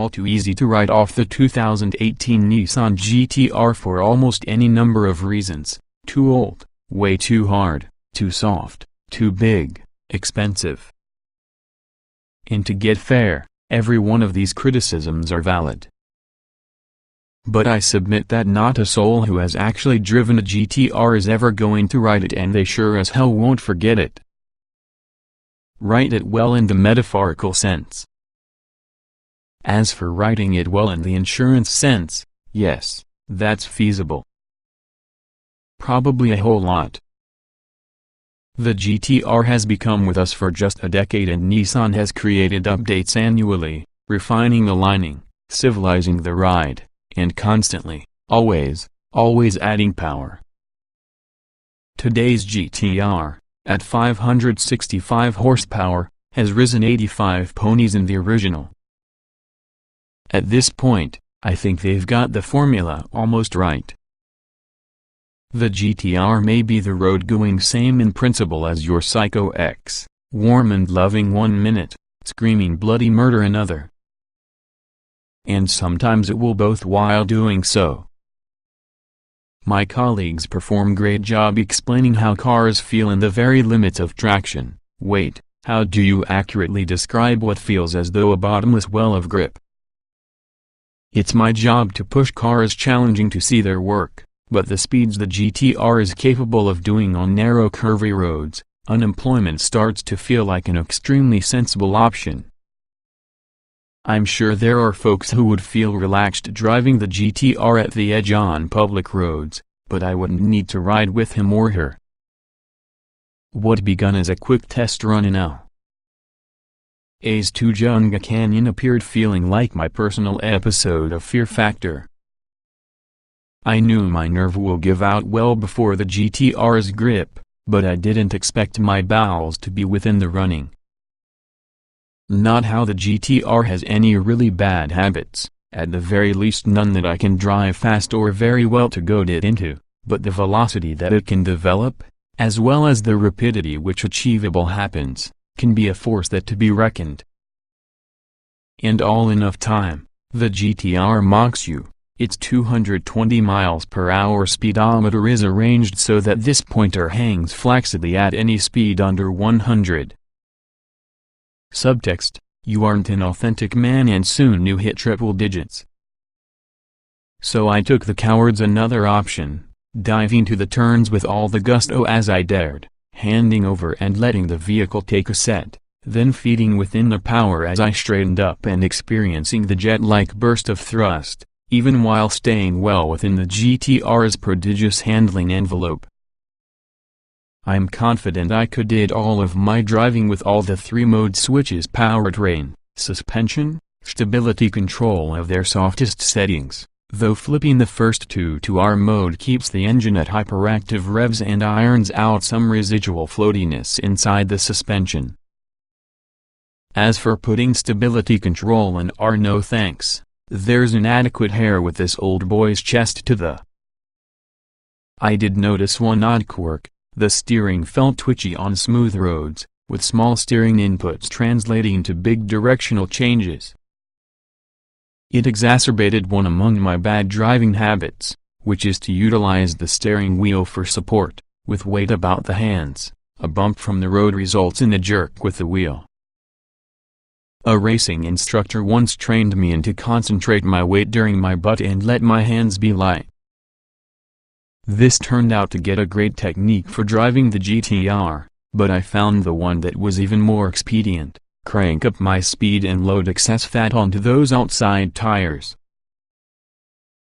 all too easy to write off the 2018 Nissan GT-R for almost any number of reasons: too old, way too hard, too soft, too big, expensive. And to get fair, every one of these criticisms are valid. But I submit that not a soul who has actually driven a GT-R is ever going to write it, and they sure as hell won't forget it. Write it well in the metaphorical sense. As for writing it well in the insurance sense, yes, that's feasible. Probably a whole lot. The GT-R has become with us for just a decade, and Nissan has created updates annually, refining the lining, civilizing the ride, and constantly, always adding power. Today's GT-R, at 565 horsepower, has risen 85 ponies in the original. At this point, I think they've got the formula almost right. The GT-R may be the road-going same in principle as your Psycho X, warm and loving one minute, screaming bloody murder another. And sometimes it will both while doing so. My colleagues perform great job explaining how cars feel in the very limits of traction. Wait, how do you accurately describe what feels as though a bottomless well of grip? It's my job to push cars challenging to see their work, but the speeds the GT-R is capable of doing on narrow curvy roads, unemployment starts to feel like an extremely sensible option. I'm sure there are folks who would feel relaxed driving the GT-R at the edge on public roads, but I wouldn't need to ride with him or her. What begun as a quick test run in A's Tujunga Canyon appeared feeling like my personal episode of Fear Factor. I knew my nerve will give out well before the GT-R's grip, but I didn't expect my bowels to be within the running. Not how the GT-R has any really bad habits, at the very least none that I can drive fast or very well to goad it into, but the velocity that it can develop, as well as the rapidity which achievable happens, can be a force that to be reckoned. And all enough time, the GT-R mocks you. Its 220 miles per hour speedometer is arranged so that this pointer hangs flexibly at any speed under 100. Subtext: you aren't an authentic man, and soon you hit triple digits. So I took the coward's another option, diving to the turns with all the gusto as I dared, handing over and letting the vehicle take a set, then feeding within the power as I straightened up and experiencing the jet-like burst of thrust, even while staying well within the GT-R's prodigious handling envelope. I'm confident I could did all of my driving with all the 3-mode switches: powertrain, suspension, stability control of their softest settings, though flipping the first two to R mode keeps the engine at hyperactive revs and irons out some residual floatiness inside the suspension. As for putting stability control in R, no thanks. There's inadequate hair with this old boy's chest to the. I did notice one odd quirk: the steering felt twitchy on smooth roads, with small steering inputs translating to big directional changes. It exacerbated one among my bad driving habits, which is to utilize the steering wheel for support, with weight about the hands. A bump from the road results in a jerk with the wheel. A racing instructor once trained me in to concentrate my weight during my butt and let my hands be light. This turned out to get a great technique for driving the GT-R, but I found the one that was even more expedient: crank up my speed and load excess fat onto those outside tires.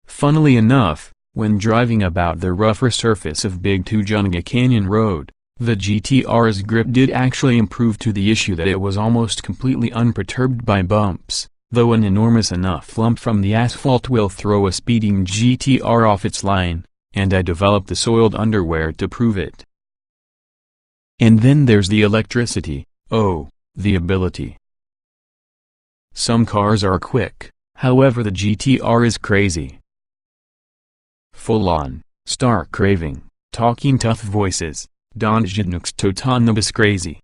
Funnily enough, when driving about the rougher surface of Big Tujunga Canyon Road, the GT-R's grip did actually improve to the issue that it was almost completely unperturbed by bumps, though an enormous enough lump from the asphalt will throw a speeding GT-R off its line, and I developed the soiled underwear to prove it. And then there's the electricity, oh, the ability. Some cars are quick, however the GT-R is crazy. Full on, stark craving, talking tough voices. Donjinux Totanobus crazy.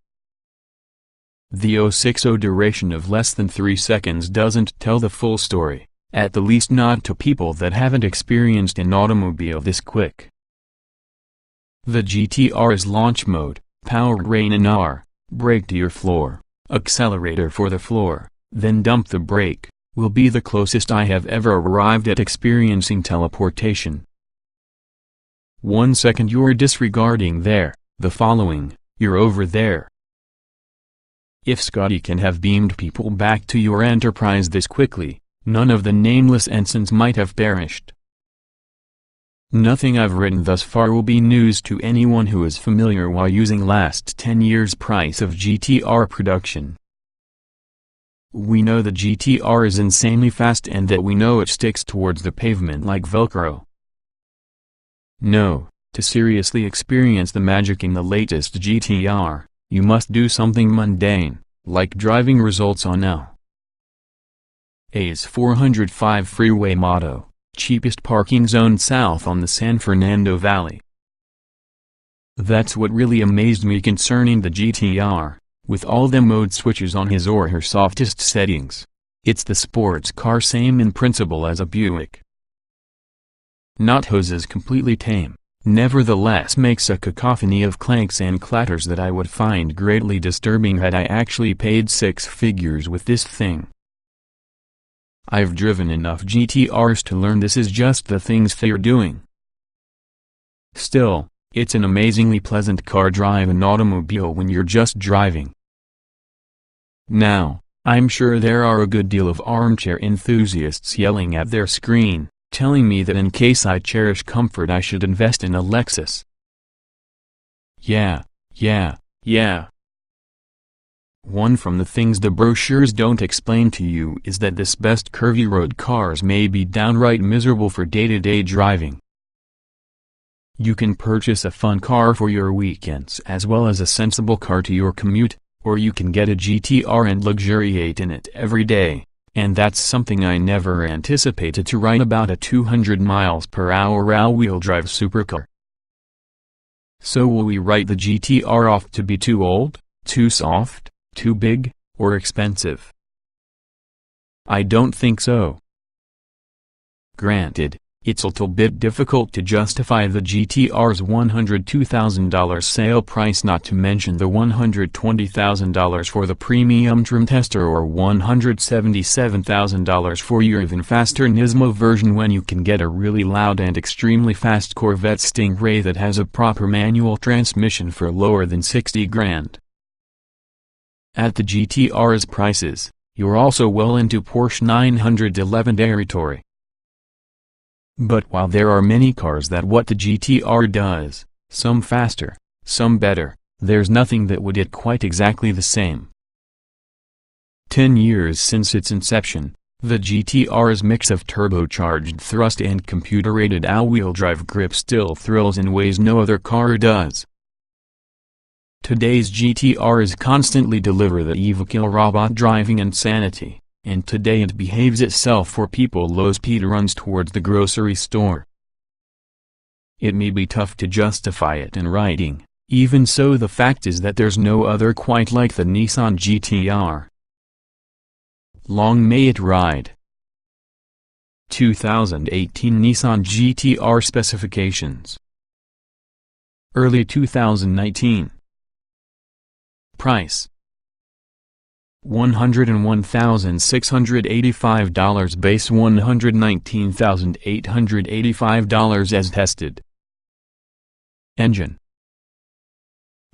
The 060 duration of less than 3 seconds doesn't tell the full story, at the least not to people that haven't experienced an automobile this quick. The GT-R's launch mode, power rain in R, brake to your floor, accelerator for the floor, then dump the brake, will be the closest I have ever arrived at experiencing teleportation. 1 second you're disregarding there, the following, you're over there. If Scotty can have beamed people back to your Enterprise this quickly, none of the nameless ensigns might have perished. Nothing I've written thus far will be news to anyone who is familiar while using last 10 years' price of GT-R production. We know the GT-R is insanely fast and that we know it sticks towards the pavement like Velcro. No, to seriously experience the magic in the latest GT-R, you must do something mundane, like driving results on now. A's 405 freeway motto, cheapest parking zone south on the San Fernando Valley. That's what really amazed me concerning the GT-R, with all the mode switches on his or her softest settings. It's the sports car same in principle as a Buick. Not hoses completely tame, nevertheless makes a cacophony of clanks and clatters that I would find greatly disturbing had I actually paid 6 figures with this thing. I've driven enough GT-Rs to learn this is just the things they're doing. Still, it's an amazingly pleasant car drive and automobile when you're just driving. Now, I'm sure there are a good deal of armchair enthusiasts yelling at their screen, telling me that in case I cherish comfort I should invest in a Lexus. Yeah. One from the things the brochures don't explain to you is that this best curvy road cars may be downright miserable for day-to-day driving. You can purchase a fun car for your weekends as well as a sensible car to your commute, or you can get a GT-R and luxuriate in it every day. And that's something I never anticipated to write about a 200 miles per hour all-wheel drive supercar. So will we write the GT-R off to be too old, too soft, too big, or expensive? I don't think so. Granted, it's a little bit difficult to justify the GT-R's $102,000 sale price, not to mention the $120,000 for the premium trim tester or $177,000 for your even faster Nismo version when you can get a really loud and extremely fast Corvette Stingray that has a proper manual transmission for lower than 60 grand. At the GT-R's prices, you're also well into Porsche 911 territory. But while there are many cars that what the GT-R does, some faster, some better, there's nothing that would it quite exactly the same. 10 years since its inception, the GT-R's mix of turbocharged thrust and computer-aided all-wheel drive grip still thrills in ways no other car does. Today's GT-Rs constantly deliver the evil-kill robot driving insanity. And today it behaves itself for people low-speed runs towards the grocery store. It may be tough to justify it in writing, even so the fact is that there's no other quite like the Nissan GT-R. Long may it ride. 2018 Nissan GT-R specifications. Early 2019. Price: $101,685 base, $119,885 as tested. Engine: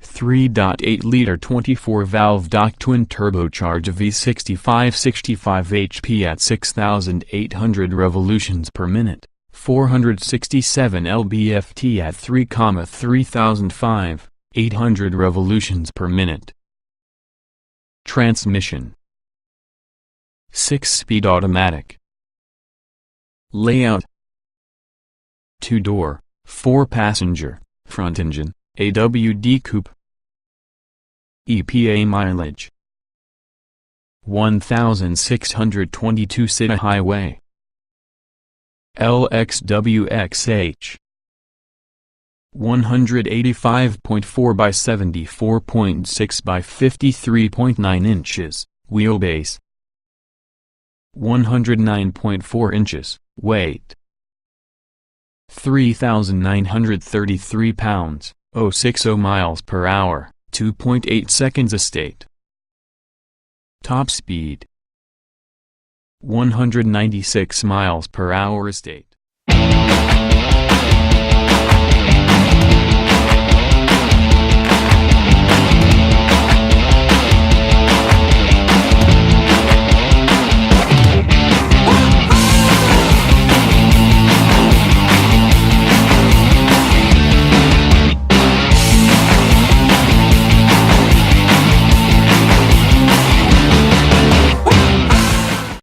3.8-liter 24-valve twin turbocharged V65 65 HP at 6,800 revolutions per minute, 467 lb-ft at 3,3005, 800 revolutions per minute. Transmission: 6-speed automatic. Layout: 2-door, 4-passenger, front engine, AWD coupe. EPA mileage: 1,622 city highway. LXWXH 185.4 by 74.6 by 53.9 inches, wheelbase. 109.4 inches, weight. 3,933 pounds, 060 miles per hour, 2.8 seconds estate. Top speed 196 miles per hour estate.